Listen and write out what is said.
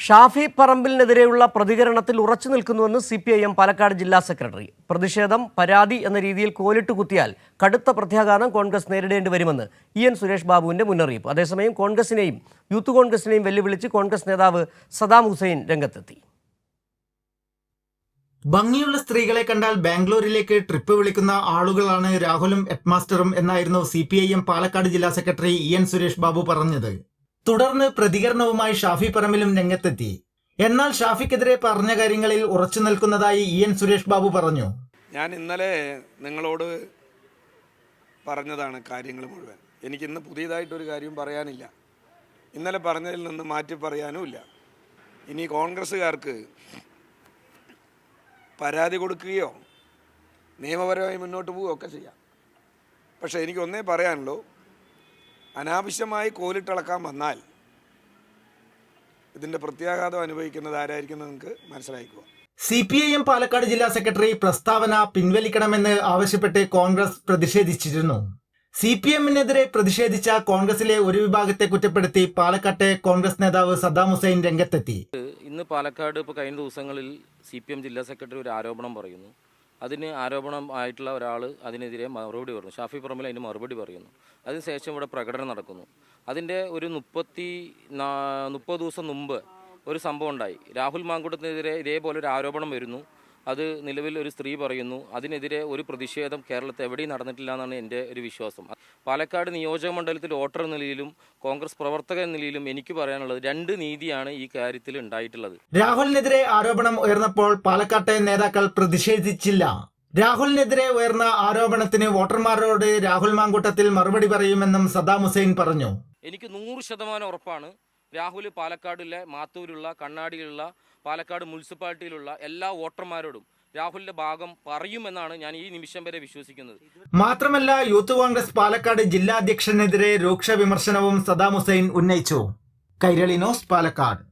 ഷാഫി പറമ്പിലിനെതിരെയുള്ള പ്രതികരണത്തിൽ ഉറച്ചു നിൽക്കുന്നുവെന്ന് CPIM പാലക്കാട് ജില്ലാ സെക്രട്ടറി. പ്രതിഷേധം പരാതി എന്ന രീതിയിൽ കോലിട്ട് കുത്തിയാൽ കടുത്ത പ്രത്യാഘാതം കോൺഗ്രസ് നേരിടേണ്ടി വരുമെന്ന് EN സുരേഷ് ബാബുവിന്റെ മുന്നറിയിപ്പ്. അതേസമയം കോൺഗ്രസിനെയും യൂത്ത് കോൺഗ്രസിനെയും വെല്ലുവിളിച്ച് കോൺഗ്രസ് നേതാവ് സദാം ഹുസൈൻ രംഗത്തെത്തി. ഭംഗിയുള്ള സ്ത്രീകളെ കണ്ടാൽ ബാംഗ്ലൂരിലേക്ക് ട്രിപ്പ് വിളിക്കുന്ന ആളുകളാണ് രാഹുലും ഹെഡ്മാസ്റ്ററും എന്നായിരുന്നു CPIM പാലക്കാട് ജില്ലാ സെക്രട്ടറി EN സുരേഷ് ബാബു പറഞ്ഞത്. തുടർന്ന് പ്രതികരണവുമായി ഷാഫി പറമ്പിലും രംഗത്തെത്തി. എന്നാൽ ഷാഫിക്കെതിരെ പറഞ്ഞ കാര്യങ്ങളിൽ ഉറച്ചു നിൽക്കുന്നതായി EN സുരേഷ് ബാബു പറഞ്ഞു. ഞാൻ ഇന്നലെ നിങ്ങളോട് പറഞ്ഞതാണ് കാര്യങ്ങൾ മുഴുവൻ. എനിക്കിന്ന് പുതിയതായിട്ടൊരു കാര്യം പറയാനില്ല. ഇന്നലെ പറഞ്ഞതിൽ നിന്ന് മാറ്റി പറയാനുമില്ല. ഇനി കോൺഗ്രസ്സുകാർക്ക് പരാതി കൊടുക്കുകയോ നിയമപരമായി മുന്നോട്ട് പോവുകയോ ഒക്കെ ചെയ്യാം. പക്ഷേ എനിക്കൊന്നേ പറയാനുള്ളൂ, അനാവശ്യമായി കോലിട്ടിളക്കാൻ വന്നാൽ ഇതിൻ്റെ പ്രത്യാഘാതം അനുഭവിക്കുന്നത് ആരായിരിക്കും നിങ്ങൾക്ക് മനസ്സിലാക്കുക. CPIM പാലക്കാട് ജില്ലാ സെക്രട്ടറി പ്രസ്താവന പിൻവലിക്കണമെന്ന് ആവശ്യപ്പെട്ട് കോൺഗ്രസ് പ്രതിഷേധിച്ചിരുന്നു. CPMനെതിരെ പ്രതിഷേധിച്ച കോൺഗ്രസിലെ ഒരു വിഭാഗത്തെ കുറ്റപ്പെടുത്തി പാലക്കാട്ടെ കോൺഗ്രസ് നേതാവ് സദാം ഹുസൈൻ രംഗത്തെത്തി. ഇന്ന് പാലക്കാട് ഇപ്പോൾ കഴിഞ്ഞ ദിവസങ്ങളിൽ CPM ജില്ലാ സെക്രട്ടറി ഒരു ആരോപണം പറയുന്നു. അതിന് ആരോപണം ആയിട്ടുള്ള ഒരാൾ അതിനെതിരെ മറുപടി പറയുന്നു. ഷാഫി പറമ്പിൽ അതിന് മറുപടി പറയുന്നു. അതിനുശേഷം ഇവിടെ പ്രകടനം നടക്കുന്നു. അതിൻ്റെ ഒരു 30 ദിവസം മുമ്പ് ഒരു സംഭവം ഉണ്ടായി. രാഹുൽ മാങ്കൂട്ടത്തിനെതിരെ ഇതേപോലെ ഒരു ആരോപണം വരുന്നു. അത് നിലവിൽ ഒരു സ്ത്രീ പറയുന്നു. അതിനെതിരെ ഒരു പ്രതിഷേധം കേരളത്തിൽ എവിടെയും നടന്നിട്ടില്ല എന്നാണ് എൻ്റെ ഒരു വിശ്വാസം. പാലക്കാട് നിയോജക മണ്ഡലത്തിൽ വോട്ടർ നിലയിലും കോൺഗ്രസ് പ്രവർത്തക നിലയിലും എനിക്ക് പറയാനുള്ളത് രണ്ട് നീതിയാണ് ഈ കാര്യത്തിൽ ഉണ്ടായിട്ടുള്ളത്. രാഹുലിനെതിരെ ആരോപണം ഉയർന്നപ്പോൾ പാലക്കാട്ടെ നേതാക്കൾ പ്രതിഷേധിച്ചില്ല. രാഹുലിനെതിരെ ഉയർന്ന ആരോപണത്തിന് വോട്ടർമാരോട് രാഹുൽ മാങ്കൂട്ടത്തിൽ മറുപടി പറയുമെന്നും സദാം ഹുസൈൻ പറഞ്ഞു. എനിക്ക് 100% ഉറപ്പാണ്. രാഹുൽ പാലക്കാടിലെ മാത്തൂരുള്ള, കണ്ണാടിയിലുള്ള, പാലക്കാട് മുനിസിപ്പാലിറ്റിയിലുള്ള എല്ലാ വോട്ടർമാരോടും രാഹുലിന്റെ ഭാഗം പറയുമെന്നാണ് ഞാൻ ഈ നിമിഷം വരെ വിശ്വസിക്കുന്നത്. മാത്രമല്ല, യൂത്ത് കോൺഗ്രസ് പാലക്കാട് ജില്ലാ അധ്യക്ഷനെതിരെ രൂക്ഷ വിമർശനവും സദാം ഹുസൈൻ ഉന്നയിച്ചു. കൈരളി ന്യൂസ്, പാലക്കാട്.